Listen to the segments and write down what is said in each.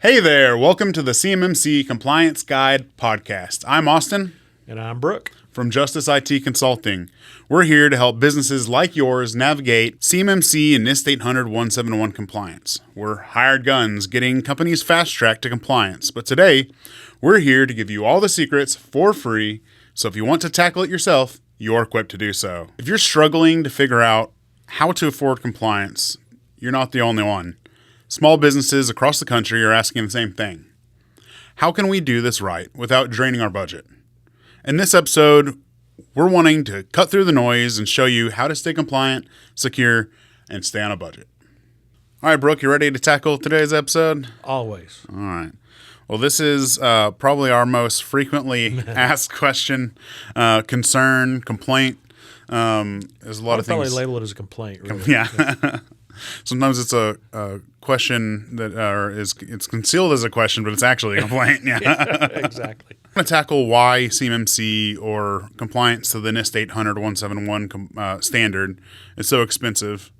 Hey there, welcome to the CMMC Compliance Guide Podcast. I'm Austin. And I'm Brooke. From Justice IT Consulting. We're here to help businesses like yours navigate CMMC and NIST 800-171 compliance. We're hired guns getting companies fast-tracked to compliance. But today, we're here to give you all the secrets for free, so if you want to tackle it yourself, you're equipped to do so. If you're struggling to figure out how to afford compliance, you're not the only one. Small businesses across the country are asking the same thing. How can we do this right without draining our budget? In this episode, we're wanting to cut through the noise and show you how to stay compliant, secure, and stay on a budget. All right, Brooke, you ready to tackle today's episode? Always. All right. Well, this is probably our most frequently asked question, concern, complaint. There's a lot of things. I'd probably label it as a complaint. Really. Yeah. Sometimes it's a question that it's concealed as a question, but it's actually a complaint. Yeah, Exactly. I'm going to tackle why CMMC or compliance to the NIST 800-171 standard is so expensive,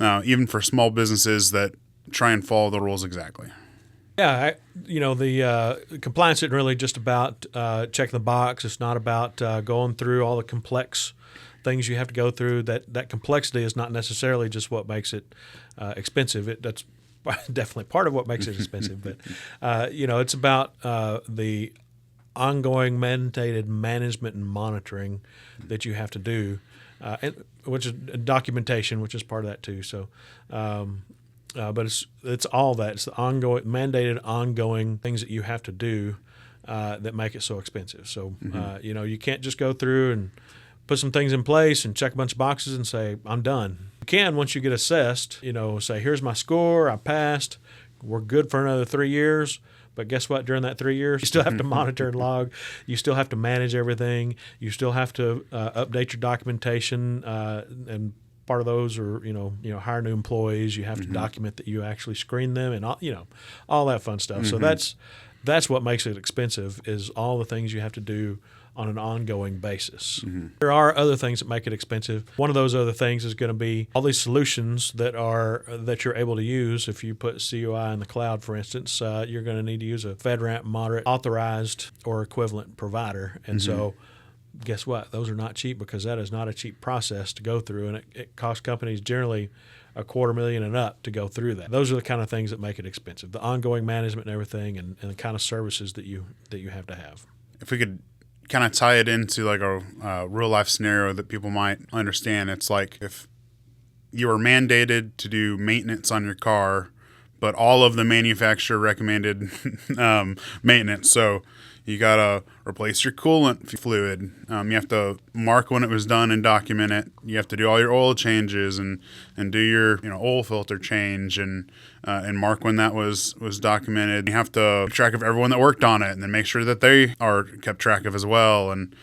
even for small businesses that try and follow the rules exactly. Yeah, the compliance isn't really just about checking the box. It's not about going through all the complex things you have to go through. That complexity is not necessarily just what makes it expensive. That's definitely part of what makes it expensive. But it's about the ongoing mandated management and monitoring that you have to do, which is documentation, which is part of that too. So. But it's all that. It's the mandated ongoing things that you have to do that make it so expensive. So, you can't just go through and put some things in place and check a bunch of boxes and say, I'm done. You can, once you get assessed, say, here's my score, I passed, we're good for another 3 years. But guess what? During that 3 years, you still have to monitor and log. You still have to manage everything. You still have to update your documentation and part of those are, hire new employees. You have to document that you actually screen them and all that fun stuff. So that's what makes it expensive is all the things you have to do on an ongoing basis. There are other things that make it expensive. One of those other things is going to be all these solutions that you're able to use. If you put CUI in the cloud, for instance, you're going to need to use a FedRAMP moderate authorized or equivalent provider. And so guess what? Those are not cheap because that is not a cheap process to go through, and it costs companies generally $250,000 and up to go through that. Those are the kind of things that make it expensive: the ongoing management and everything, and the kind of services that you have to have. If we could kind of tie it into like a real life scenario that people might understand, it's like if you were mandated to do maintenance on your car, but all of the manufacturer recommended maintenance. So you got to replace your coolant fluid. You have to mark when it was done and document it. You have to do all your oil changes and do your oil filter change and mark when that was documented. You have to keep track of everyone that worked on it and then make sure that they are kept track of as well. And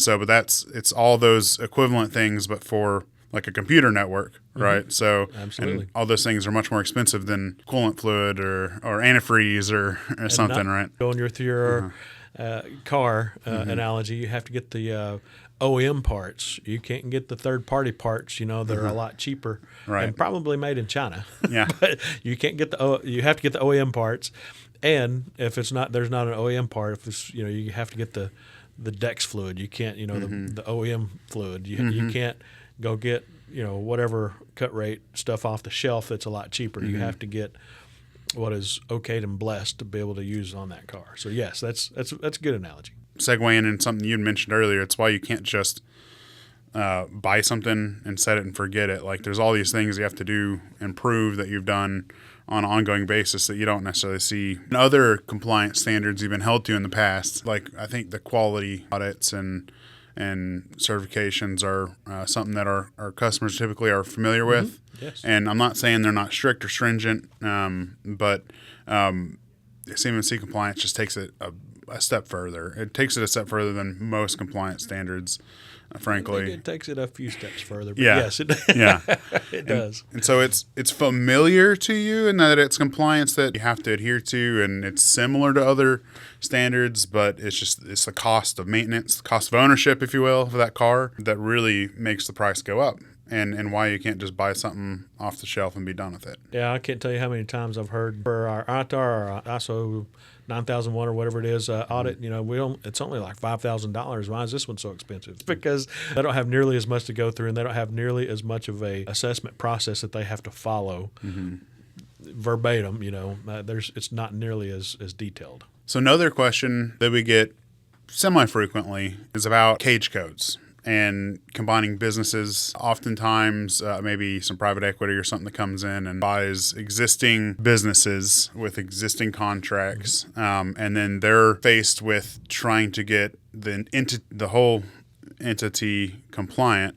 so, but it's all those equivalent things, but for like a computer network, right? So absolutely. And all those things are much more expensive than coolant fluid or antifreeze or something, right? Going through your car analogy, you have to get the OEM parts. You can't get the third-party parts, that are a lot cheaper and probably made in China. Yeah, but you can't get you have to get the OEM parts, and if there's not an OEM part, if it's, you have to get the DEX fluid. You can't, the OEM fluid. You can't go get whatever cut rate stuff off the shelf that's a lot cheaper. You have to get what is okayed and blessed to be able to use on that car. So yes, that's a good analogy. Segueing in something you mentioned earlier, it's why you can't just buy something and set it and forget it. Like there's all these things you have to do and prove that you've done on an ongoing basis that you don't necessarily see in other compliance standards you've been held to in the past. Like I think the quality audits and certifications are something that our customers typically are familiar with. Yes. And I'm not saying they're not strict or stringent, but CMMC compliance just takes it a step further. It takes it a step further than most compliance standards, frankly. I think it takes it a few steps further, but yeah. Yes, it does. And so it's familiar to you in that it's compliance that you have to adhere to, and it's similar to other standards, but it's the cost of maintenance, the cost of ownership, if you will, for that car that really makes the price go up. and why you can't just buy something off the shelf and be done with it. Yeah, I can't tell you how many times I've heard for our ITAR or ISO 9001 or whatever it is audit, it's only like $5,000. Why is this one so expensive? It's because they don't have nearly as much to go through, and they don't have nearly as much of a assessment process that they have to follow verbatim. It's not nearly as detailed. So another question that we get semi-frequently is about cage codes and combining businesses. Oftentimes, maybe some private equity or something that comes in and buys existing businesses with existing contracts, and then they're faced with trying to get the whole entity compliant.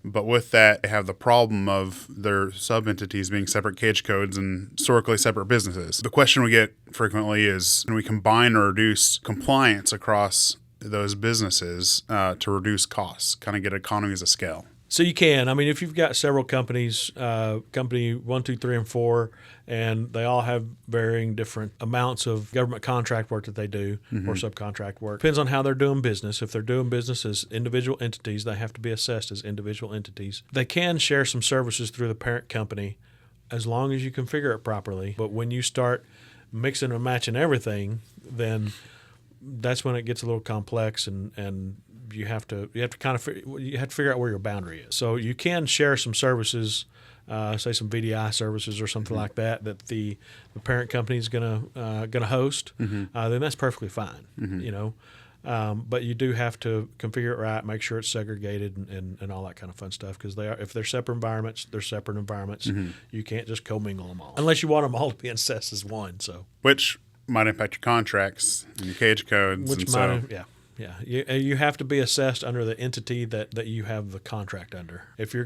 But with that, they have the problem of their sub-entities being separate cage codes and historically separate businesses. The question we get frequently is, can we combine or reduce compliance across those businesses to reduce costs, kind of get economies of scale? So you can. I mean, if you've got several companies, company 1, 2, 3, and 4, and they all have varying different amounts of government contract work that they do or subcontract work. Depends on how they're doing business. If they're doing business as individual entities, they have to be assessed as individual entities. They can share some services through the parent company as long as you configure it properly. But when you start mixing and matching everything, then that's when it gets a little complex, and you have to figure out where your boundary is. So you can share some services, say some VDI services or something like that the parent company is gonna host. Then that's perfectly fine. But you do have to configure it right, make sure it's segregated, and all that kind of fun stuff. Because if they're separate environments, they're separate environments. You can't just commingle them all unless you want them all to be assessed as one. So which might impact your contracts and your cage codes. Yeah. You have to be assessed under the entity that you have the contract under. If you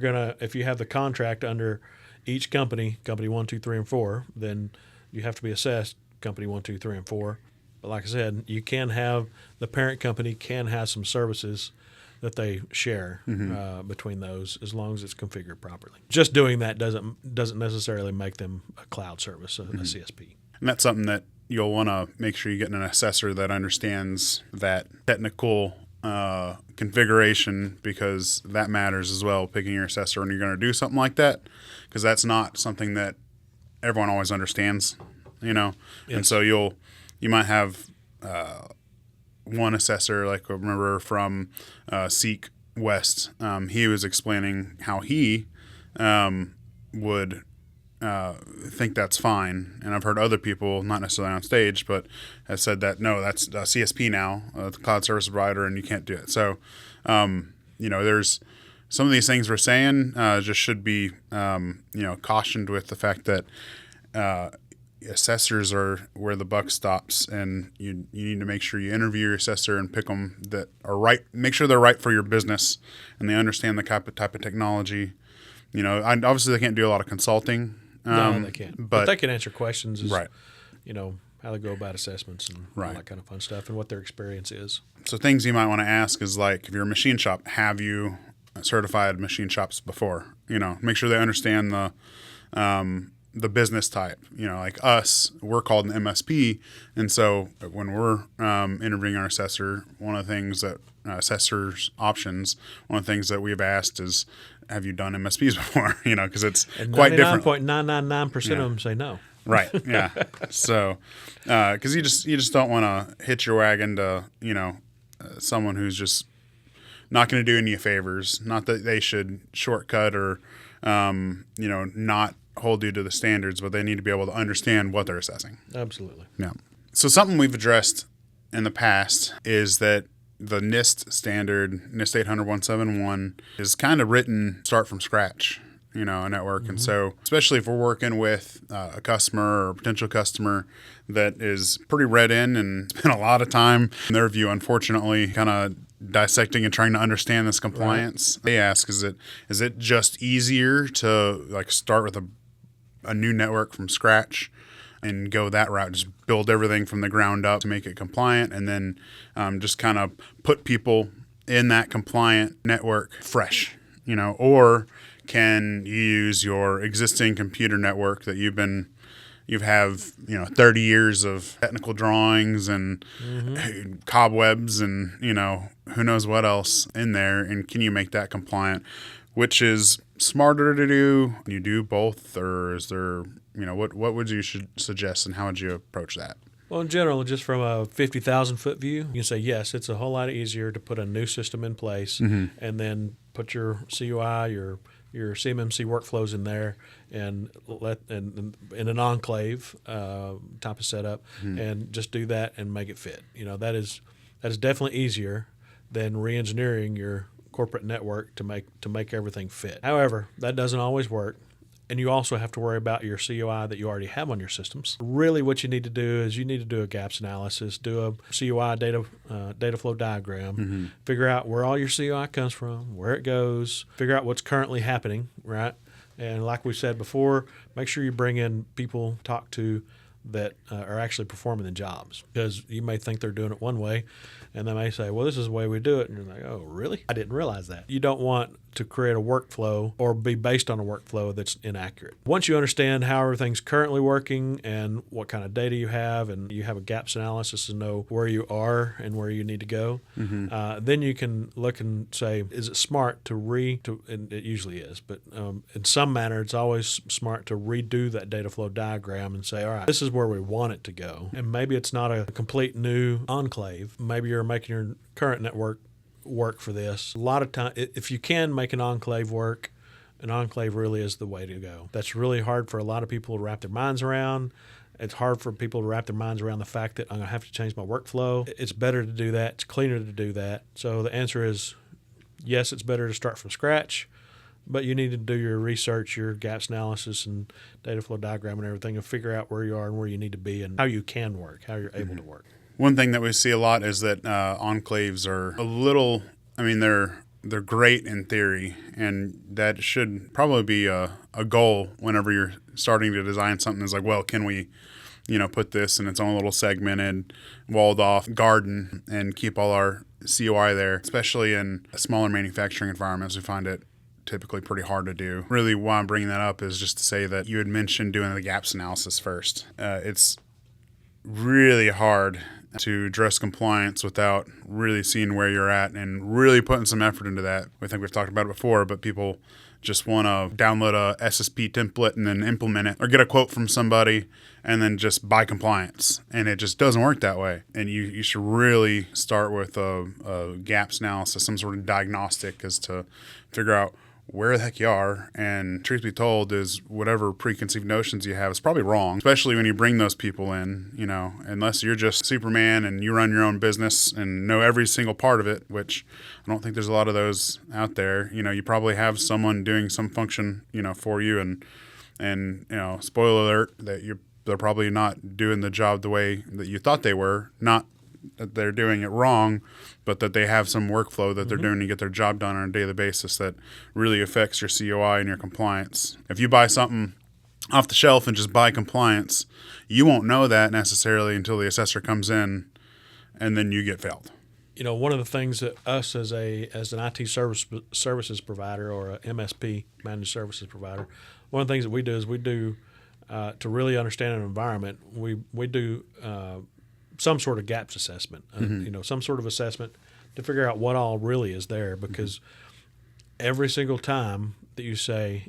have the contract under each company 1, 2, 3, and 4, then you have to be assessed company 1, 2, 3, and 4. But like I said, the parent company can have some services that they share between those as long as it's configured properly. Just doing that doesn't necessarily make them a cloud service, a CSP. And that's something that you'll want to make sure you get an assessor that understands that technical configuration, because that matters as well, picking your assessor when you're going to do something like that, because that's not something that everyone always understands, Yes. And so you might have one assessor, like I remember from Seek West, he was explaining how he would think that's fine, and I've heard other people, not necessarily on stage, but have said that no, that's a CSP now, the cloud service provider, and you can't do it. So, there's some of these things we're saying just should be, cautioned with the fact that assessors are where the buck stops, and you need to make sure you interview your assessor and pick them that are right. Make sure they're right for your business, and they understand the type of technology. Obviously they can't do a lot of consulting. No, they can't. But they can answer questions. Right. How they go about assessments and all that kind of fun stuff, and what their experience is. So things you might want to ask is, like, if you're a machine shop, have you certified machine shops before? Make sure they understand the business type. Like us, we're called an MSP, and so when we're interviewing our assessor, one of the things that assessors options, one of the things that we've asked is, have you done MSPs before? Because it's quite different. 99.999% of them say no. Right. Yeah. So, because you just don't want to hitch your wagon to someone who's just not going to do any favors. Not that they should shortcut or not hold you to the standards, but they need to be able to understand what they're assessing. Absolutely. Yeah. So something we've addressed in the past is that the NIST standard, NIST 800-171, is kind of written start from scratch, a network. And so especially if we're working with a customer or a potential customer that is pretty read in and spent a lot of time in their view, unfortunately, kind of dissecting and trying to understand this compliance, They ask, is it just easier to start with a new network from scratch and go that route, just build everything from the ground up to make it compliant, and then just kind of put people in that compliant network fresh, or can you use your existing computer network that you have 30 years of technical drawings and cobwebs and who knows what else in there, and can you make that compliant Which is smarter to do? You do both, or is there, what would you should suggest, and how would you approach that? Well, in general, just from a 50,000-foot view, you can say, yes, it's a whole lot easier to put a new system in place and then put your CUI, your CMMC workflows in there and in an Enclave type of setup and just do that and make it fit. That is definitely easier than re-engineering your corporate network to make everything fit. However, that doesn't always work. And you also have to worry about your CUI that you already have on your systems. Really what you need to do is you need to do a gaps analysis, do a CUI data flow diagram, figure out where all your CUI comes from, where it goes, figure out what's currently happening, right? And like we said before, make sure you bring in people talk to that are actually performing the jobs, because you may think they're doing it one way and they may say, well, this is the way we do it. And you're like, oh, really? I didn't realize that. You don't want to create a workflow or be based on a workflow that's inaccurate. Once you understand how everything's currently working and what kind of data you have, and you have a gaps analysis to know where you are and where you need to go, then you can look and say, is it smart and it usually is, but in some manner, it's always smart to redo that data flow diagram and say, all right, this is where we want it to go. And maybe it's not a complete new Enclave. Maybe you're making your current network work for this. A lot of time, if you can make an Enclave work, an Enclave really is the way to go. That's really hard for a lot of people to wrap their minds around. It's hard for people to wrap their minds around the fact that I'm going to have to change my workflow. It's better to do that. It's cleaner to do that. So the answer is yes, it's better to start from scratch, but you need to do your research, your gaps analysis and data flow diagram and everything, and figure out where you are and where you need to be and how you can work, how you're able to work. One thing that we see a lot is that enclaves are a little, they're great in theory, and that should probably be a goal whenever you're starting to design something. Is like, well, can we, put this in its own little segmented, walled off garden and keep all our COI there, especially in smaller manufacturing environments. We find it typically pretty hard to do. Really why I'm bringing that up is just to say that you had mentioned doing the gaps analysis first. It's really hard to address compliance without really seeing where you're at and really putting some effort into that. I think we've talked about it before, but people just want to download a SSP template and then implement it, or get a quote from somebody and then just buy compliance. And it just doesn't work that way. And you should really start with a gaps analysis, some sort of diagnostic, as to figure out where the heck you are. And truth be told is whatever preconceived notions you have is probably wrong, especially when you bring those people in, unless you're just Superman and you run your own business and know every single part of it, which I don't think there's a lot of those out there. You probably have someone doing some function, for you, and spoiler alert, that they're probably not doing the job the way that you thought they were, not that they're doing it wrong, but that they have some workflow that they're doing to get their job done on a daily basis that really affects your COI and your compliance. If you buy something off the shelf and just buy compliance, you won't know that necessarily until the assessor comes in, and then you get failed. One of the things that us as an IT services provider, or a MSP, managed services provider, one of the things that we do to really understand an environment, we do some sort of gaps assessment, some sort of assessment to figure out what all really is there, because every single time that you say,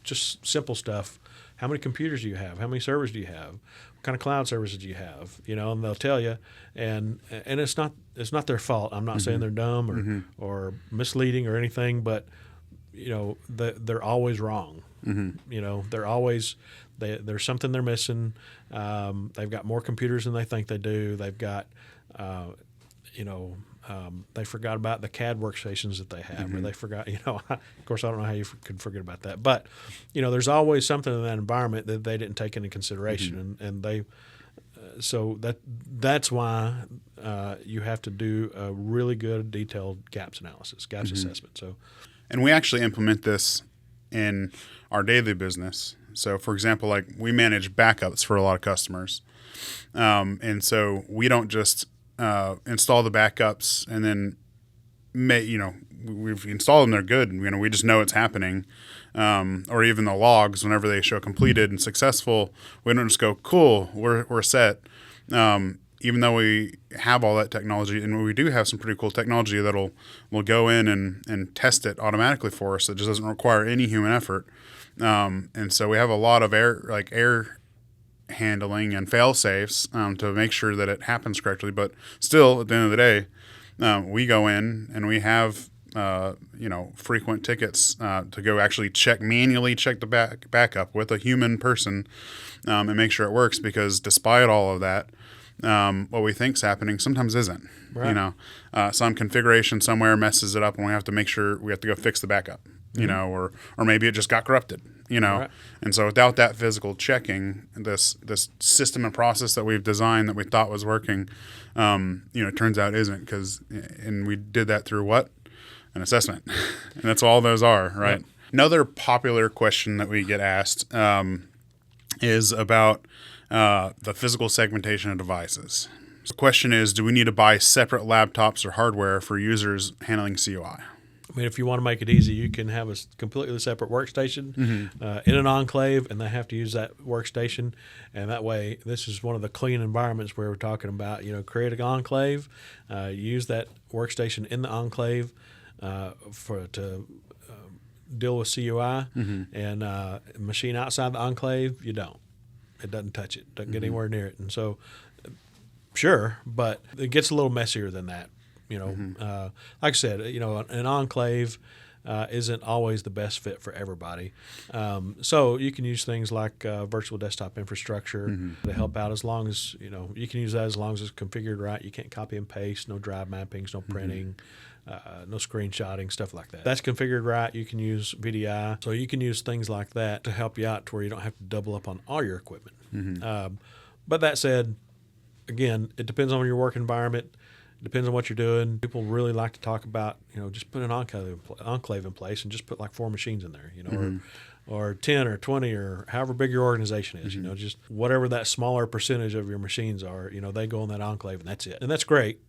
just simple stuff, how many computers do you have? How many servers do you have? What kind of cloud services do you have? And they'll tell you, and it's not their fault. I'm not saying they're dumb or misleading or anything, but they're always wrong. They're always there's something they're missing. They've got more computers than they think they do. They've got they forgot about the CAD workstations that they have, or they forgot. Of course, I don't know how you could forget about that, but there's always something in that environment that they didn't take into consideration, and they. So that's why you have to do a really good detailed gaps analysis, gaps assessment. So, and we actually implement this in our daily business. So, for example, like we manage backups for a lot of customers, and so we don't just install the backups and then we've installed them, they're good. We just know it's happening, or even the logs whenever they show completed and successful. We don't just go, cool, we're set. even though we have all that technology, and we do have some pretty cool technology will go in and test it automatically for us. It just doesn't require any human effort. And so we have a lot of error handling and fail safes to make sure that it happens correctly. But still, at the end of the day, we go in and we have frequent tickets to go actually manually check the backup with a human person and make sure it works, because despite all of that, what we think's happening sometimes isn't. Right. Some configuration somewhere messes it up, and we have to make sure we have to go fix the backup. Or maybe it just got corrupted. Right. And so without that physical checking, this system and process that we've designed that we thought was working, it turns out isn't, and we did that through what? An assessment. And that's all those are, right? Yep. Another popular question that we get asked is about the physical segmentation of devices. The question is, do we need to buy separate laptops or hardware for users handling CUI? I mean, if you want to make it easy, you can have a completely separate workstation in an enclave, and they have to use that workstation. And that way, this is one of the clean environments where we're talking about, create an enclave, use that workstation in the enclave to deal with CUI, and machine outside the enclave, you don't. It doesn't touch it, doesn't get anywhere near it. And so, sure, but it gets a little messier than that. Like I said, an enclave isn't always the best fit for everybody. So you can use things like virtual desktop infrastructure to help out, as long as, you can use that as long as it's configured right. You can't copy and paste, no drive mappings, no printing, no screenshotting, stuff like that. That's configured right. You can use VDI. So you can use things like that to help you out to where you don't have to double up on all your equipment. But that said, again, it depends on your work environment. Depends on what you're doing. People really like to talk about, just put an enclave in place and just put like 4 machines in there, or 10 or 20 or however big your organization is, just whatever that smaller percentage of your machines are, they go in that enclave and that's it. And that's great.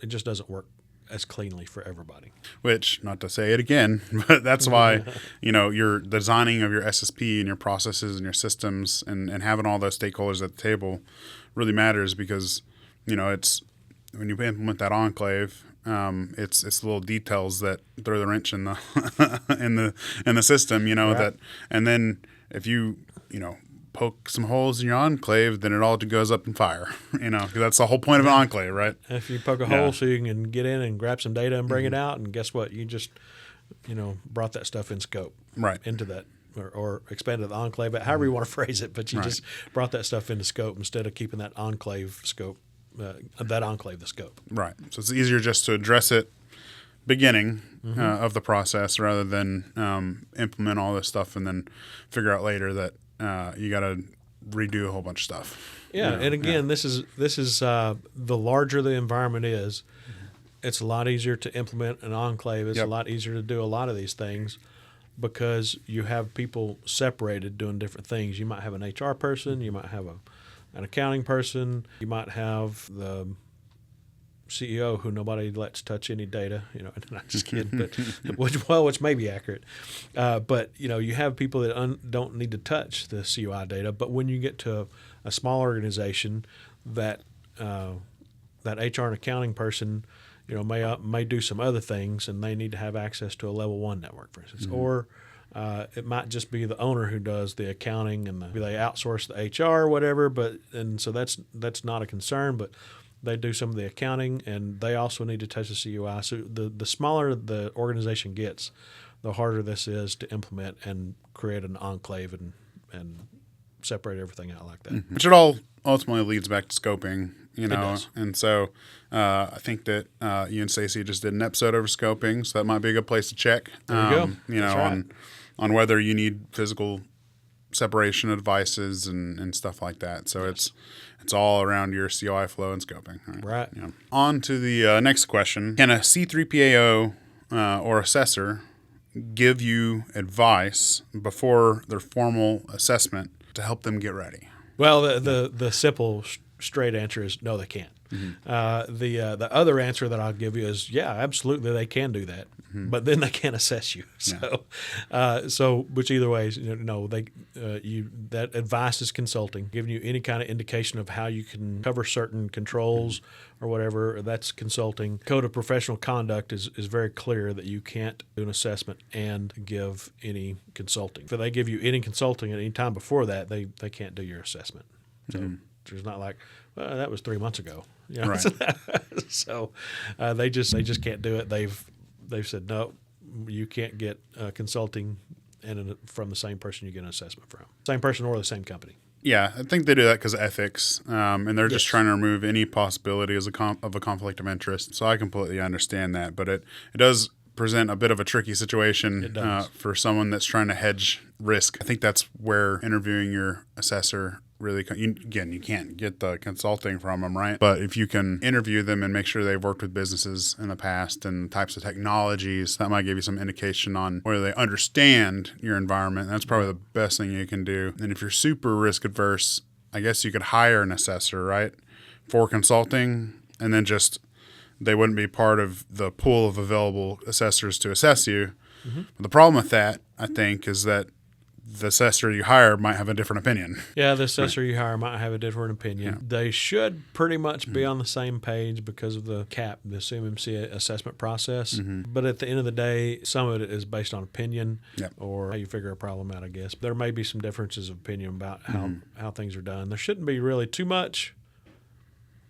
It just doesn't work as cleanly for everybody. Which, not to say it again, but that's why, your designing of your SSP and your processes and your systems and having all those stakeholders at the table really matters, because, it's, when you implement that enclave, it's the little details that throw the wrench in the in the system, Right. that, and then if you poke some holes in your enclave, then it all goes up in fire, 'cause that's the whole point of an enclave, right? If you poke a hole so you can get in and grab some data and bring it out, and guess what? You just, brought that stuff in scope, Right, into that, or expanded the enclave, however you want to phrase it, but you just brought that stuff into scope instead of keeping that enclave scope. The scope. Right. So it's easier just to address it beginning of the process, rather than implement all this stuff and then figure out later that you got to redo a whole bunch of stuff. Yeah, and again, this is the larger the environment is, it's a lot easier to implement an enclave. It's a lot easier to do a lot of these things, because you have people separated doing different things. You might have an HR person, you might have an accounting person, you might have the CEO who nobody lets touch any data, not just kidding, but which may be accurate. But you have people that don't need to touch the CUI data. But when you get to a small organization, that HR and accounting person, may do some other things, and they need to have access to a level 1 network, for instance, or it might just be the owner who does the accounting, and they outsource the HR or whatever. And so that's not a concern, but they do some of the accounting, and they also need to touch the CUI. So the smaller the organization gets, the harder this is to implement and create an enclave and separate everything out like that. Which it all ultimately leads back to scoping, It does. And so I think that you and Stacey just did an episode over scoping, so that might be a good place to check. There you go. That's right. On whether you need physical separation of devices and stuff like that. So it's all around your COI flow and scoping. Right. Yeah. On to the next question. Can a C3PAO or assessor give you advice before their formal assessment to help them get ready? Well, the simple straight answer is no, they can't. The other answer that I'll give you is, yeah, absolutely, they can do that, but then they can't assess you. So, which either way, no, that advice is consulting, giving you any kind of indication of how you can cover certain controls or whatever. That's consulting. Code of professional conduct is very clear that you can't do an assessment and give any consulting. If they give you any consulting at any time before that, they can't do your assessment. So it's not like, well, that was 3 months ago. Right. So they just can't do it. They've said no, you can't get consulting from the same person you get an assessment from, same person or the same company. Yeah, I think they do that because of ethics, and they're just trying to remove any possibility of a conflict of interest. So I completely understand that, but it does present a bit of a tricky situation for someone that's trying to hedge risk. I think that's where interviewing your assessor really, you can't get the consulting from them, right? But if you can interview them and make sure they've worked with businesses in the past and types of technologies, that might give you some indication on whether they understand your environment. That's probably the best thing you can do. And if you're super risk adverse, I guess you could hire an assessor, right, for consulting, and then just they wouldn't be part of the pool of available assessors to assess you. But the problem with that, I think, is that the assessor you hire might have a different opinion. Yeah, the assessor you hire might have a different opinion. Yeah. They should pretty much be on the same page because of the CAP, the CMMC assessment process. But at the end of the day, some of it is based on opinion or how you figure a problem out, I guess. There may be some differences of opinion about how things are done. There shouldn't be really too much,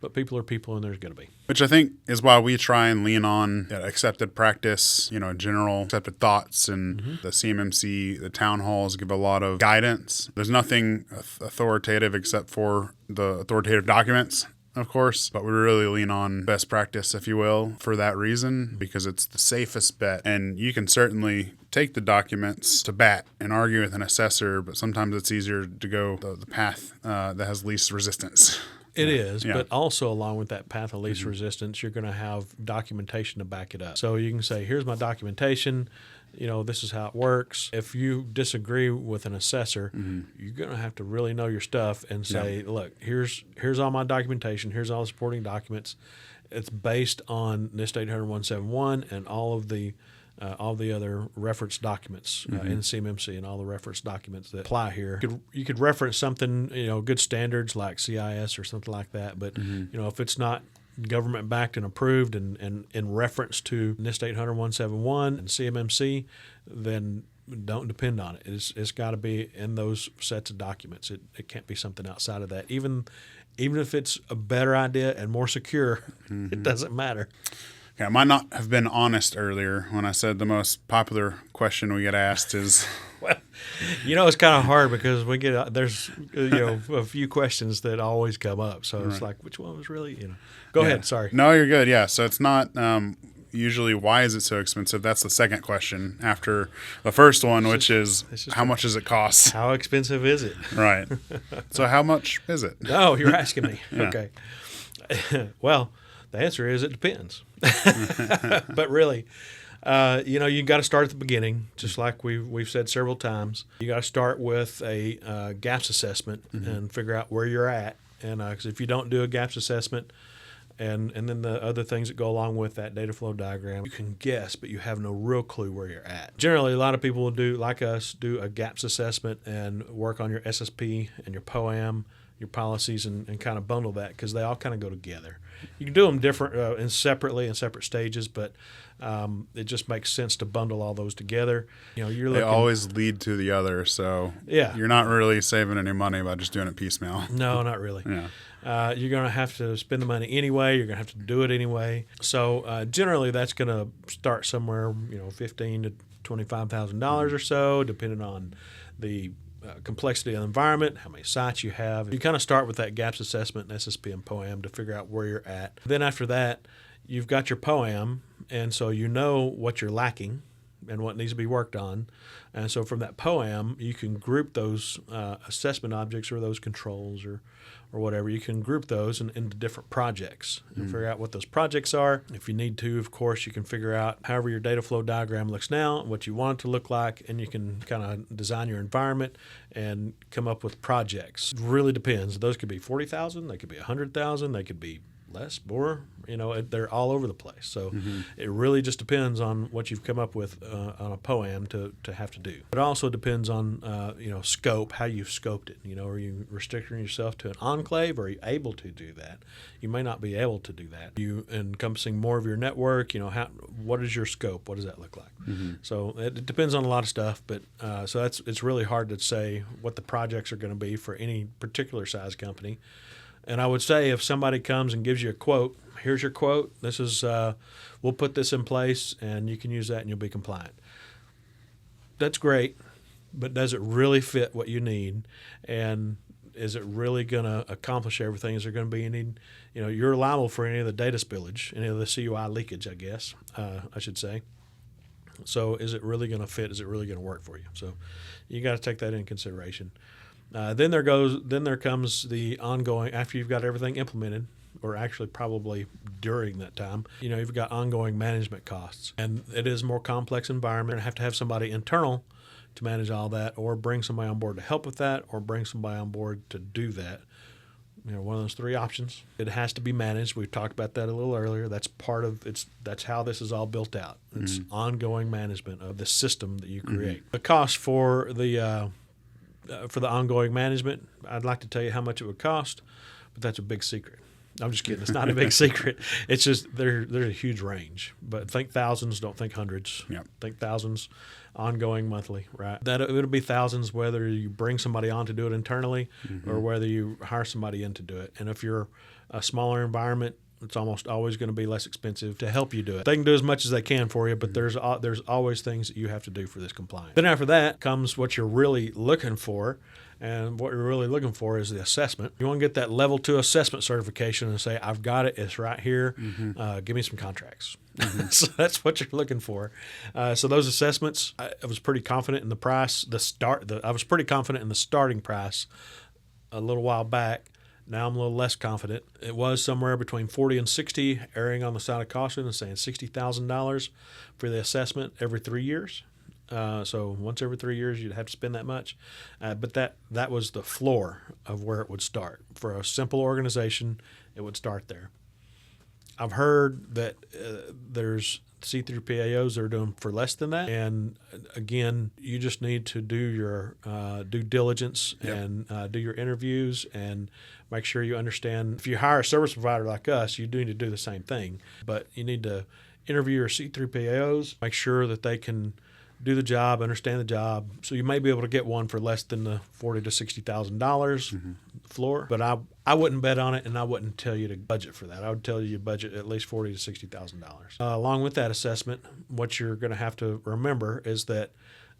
but people are people, and there's going to be. Which I think is why we try and lean on accepted practice, general accepted thoughts, and the CMMC, the town halls give a lot of guidance. There's nothing authoritative except for the authoritative documents, of course, but we really lean on best practice, if you will, for that reason, because it's the safest bet. And you can certainly take the documents to bat and argue with an assessor, but sometimes it's easier to go the path that has least resistance. It is, but also along with that path of least resistance, you're going to have documentation to back it up. So you can say, here's my documentation, this is how it works. If you disagree with an assessor, you're going to have to really know your stuff and say, look, here's all my documentation, here's all the supporting documents. It's based on NIST 800-171 and all the other reference documents in CMMC and all the reference documents that apply here. You could reference something, good standards like CIS or something like that, but if it's not government backed and approved and in reference to NIST 800-171 and CMMC, then don't depend on it. It's got to be in those sets of documents. It can't be something outside of that. Even if it's a better idea and more secure, it doesn't matter. Okay, I might not have been honest earlier when I said the most popular question we get asked is... Well, it's kind of hard because we get there's a few questions that always come up. So it's like, which one was really, Go ahead, sorry. No, you're good, yeah. So it's not usually why is it so expensive? That's the second question after the first one, which is how much does it cost? How expensive is it? Right. So how much is it? No, you're asking me. Okay. Well, the answer is it depends. But really, you got to start at the beginning, just like we've said several times. You got to start with a gaps assessment and figure out where you're at. And 'cause if you don't do a gaps assessment and then the other things that go along with that data flow diagram, you can guess, but you have no real clue where you're at. Generally, a lot of people will do, like us, do a gaps assessment and work on your SSP and your POAM, your policies, and kind of bundle that because they all kind of go together. You can do them different and separately in separate stages, but it just makes sense to bundle all those together. They always lead to the other, so you're not really saving any money by just doing it piecemeal. No, not really. You're going to have to spend the money anyway. You're going to have to do it anyway. So generally, that's going to start somewhere, $15,000 to $25,000 or so, depending on the complexity of the environment, how many sites you have. You kind of start with that gaps assessment and SSP and POAM to figure out where you're at. Then after that, you've got your POAM, and so you know what you're lacking. and what needs to be worked on. And so from that POAM, you can group those assessment objects or those controls or whatever. You can group those into different projects and figure out what those projects are. If you need to, of course, you can figure out however your data flow diagram looks now, what you want it to look like, and you can kind of design your environment and come up with projects. It really depends. Those could be 40,000, they could be 100,000, they could be less, more, they're all over the place. So it really just depends on what you've come up with on a POAM to have to do. It also depends on, scope, how you've scoped it. Are you restricting yourself to an enclave, or are you able to do that? You may not be able to do that. You encompassing more of your network, what is your scope? What does that look like? So it depends on a lot of stuff, but so it's really hard to say what the projects are going to be for any particular size company. And I would say if somebody comes and gives you a quote, here's your quote, this is, we'll put this in place and you can use that and you'll be compliant. That's great, but does it really fit what you need? And is it really going to accomplish everything? Is there going to be any, you're liable for any of the data spillage, any of the CUI leakage, I guess, I should say. So is it really going to fit? Is it really going to work for you? So you got to take that into consideration. Then there comes the ongoing, after you've got everything implemented, or actually probably during that time, you've got ongoing management costs. And it is a more complex environment. You have to have somebody internal to manage all that, or bring somebody on board to help with that, or bring somebody on board to do that. One of those three options. It has to be managed. We talked about that a little earlier. That's part of that's how this is all built out. It's ongoing management of the system that you create. The cost for the ongoing management, I'd like to tell you how much it would cost, but that's a big secret. I'm just kidding. It's not a big secret. It's just there's a huge range. But think thousands, don't think hundreds. Yep. Think thousands, ongoing monthly, right? It'll be thousands whether you bring somebody on to do it internally or whether you hire somebody in to do it. And if you're a smaller environment, it's almost always going to be less expensive to help you do it. They can do as much as they can for you, but there's always things that you have to do for this compliance. Then after that comes what you're really looking for, and what you're really looking for is the assessment. You want to get that level 2 assessment certification and say, I've got it, it's right here, give me some contracts. So that's what you're looking for. So those assessments, I was pretty confident in the price. I was pretty confident in the starting price a little while back. Now I'm a little less confident. It was somewhere between 40 and 60, erring on the side of caution and saying $60,000 for the assessment every 3 years. So once every 3 years, you'd have to spend that much. But that was the floor of where it would start. For a simple organization, it would start there. I've heard that there's see-through PAOs that are doing for less than that. And again, you just need to do your due diligence and do your interviews and make sure you understand. If you hire a service provider like us, you do need to do the same thing. But you need to interview your see-through PAOs, make sure that they can do the job, understand the job. So you may be able to get one for less than the $40,000 to $60,000 floor. But I wouldn't bet on it, and I wouldn't tell you to budget for that. I would tell you to budget at least $40,000 to $60,000. Along with that assessment, what you're going to have to remember is that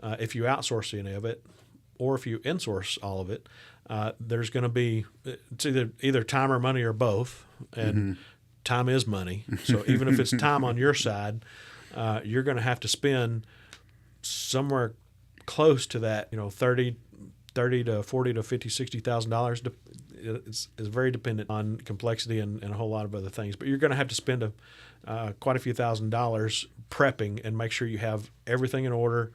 if you outsource any of it, or if you insource all of it, there's going to be it's either time or money or both, and time is money. So even if it's time on your side, you're going to have to spend somewhere close to that, $30,000 to $40,000 to $50,000, $60,000. It's very dependent on complexity and a whole lot of other things. But you're going to have to spend quite a few $1,000s prepping and make sure you have everything in order,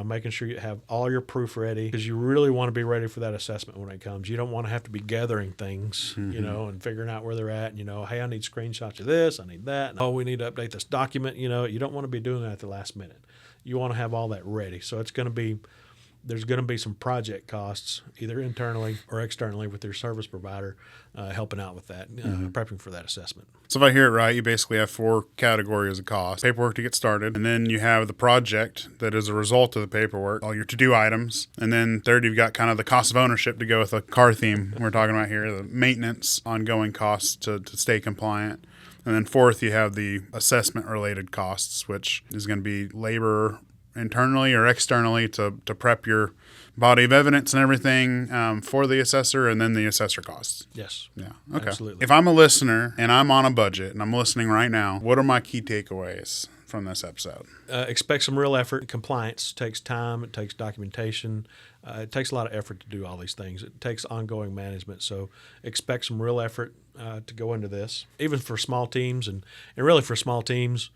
making sure you have all your proof ready, because you really want to be ready for that assessment when it comes. You don't want to have to be gathering things, and figuring out where they're at. And, hey, I need screenshots of this, I need that. And, we need to update this document. You don't want to be doing that at the last minute. You want to have all that ready. So there's going to be some project costs, either internally or externally with your service provider, helping out with that, prepping for that assessment. So if I hear it right, you basically have 4 categories of cost. Paperwork to get started, and then you have the project that is a result of the paperwork, all your to-do items, and then third, you've got kind of the cost of ownership to go with the car theme we're talking about here, the maintenance, ongoing costs to stay compliant. And then fourth, you have the assessment-related costs, which is going to be labor internally or externally to prep your body of evidence and everything for the assessor, and then the assessor costs. Yes. Yeah. Okay. Absolutely. If I'm a listener and I'm on a budget and I'm listening right now, what are my key takeaways from this episode? Expect some real effort. Compliance takes time. It takes documentation. It takes a lot of effort to do all these things. It takes ongoing management. So expect some real effort to go into this, even for small teams. And really for small teams,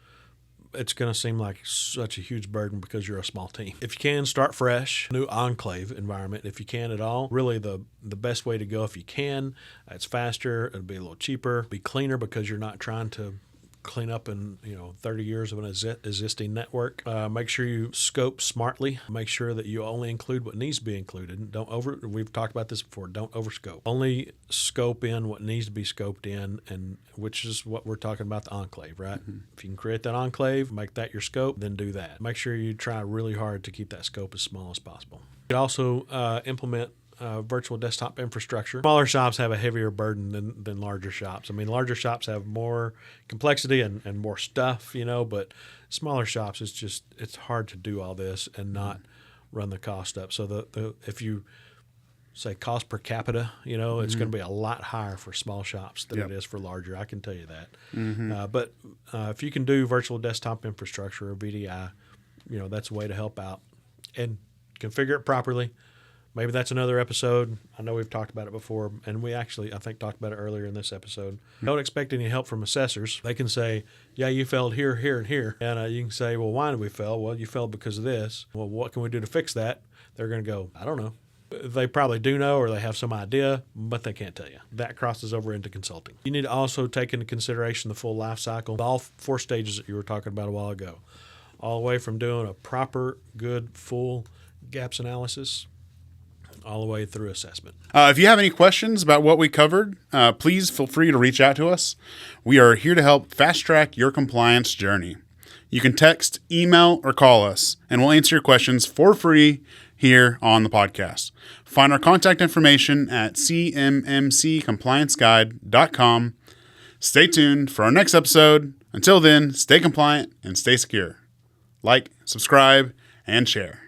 it's going to seem like such a huge burden because you're a small team. If you can, start fresh. New Enclave environment, if you can at all. Really the best way to go if you can. It's faster. It'll be a little cheaper. Be cleaner because you're not trying to clean up in 30 years of an existing network. Make sure you scope smartly. Make sure that you only include what needs to be included. We've talked about this before. Don't overscope. Only scope in what needs to be scoped in, and which is what we're talking about, the Enclave, right? Mm-hmm. If you can create that Enclave, make that your scope, then do that. Make sure you try really hard to keep that scope as small as possible. You can also implement virtual desktop infrastructure. Smaller shops have a heavier burden than larger shops. I mean, larger shops have more complexity and more stuff, but smaller shops, it's hard to do all this and not run the cost up. So if you say cost per capita, it's going to be a lot higher for small shops than it is for larger. I can tell you that. Mm-hmm. But if you can do virtual desktop infrastructure or VDI, that's a way to help out and configure it properly. Maybe that's another episode. I know we've talked about it before, and we actually, I think, talked about it earlier in this episode. Don't expect any help from assessors. They can say, yeah, you failed here, here, and here. And you can say, well, why did we fail? Well, you failed because of this. Well, what can we do to fix that? They're going to go, I don't know. They probably do know, or they have some idea, but they can't tell you. That crosses over into consulting. You need to also take into consideration the full life cycle, all 4 stages that you were talking about a while ago, all the way from doing a proper, good, full gaps analysis all the way through assessment. If you have any questions about what we covered, please feel free to reach out to us. We are here to help fast-track your compliance journey. You can text, email, or call us, and we'll answer your questions for free here on the podcast. Find our contact information at CMMCComplianceGuide.com. Stay tuned for our next episode. Until then, stay compliant and stay secure. Like, subscribe, and share.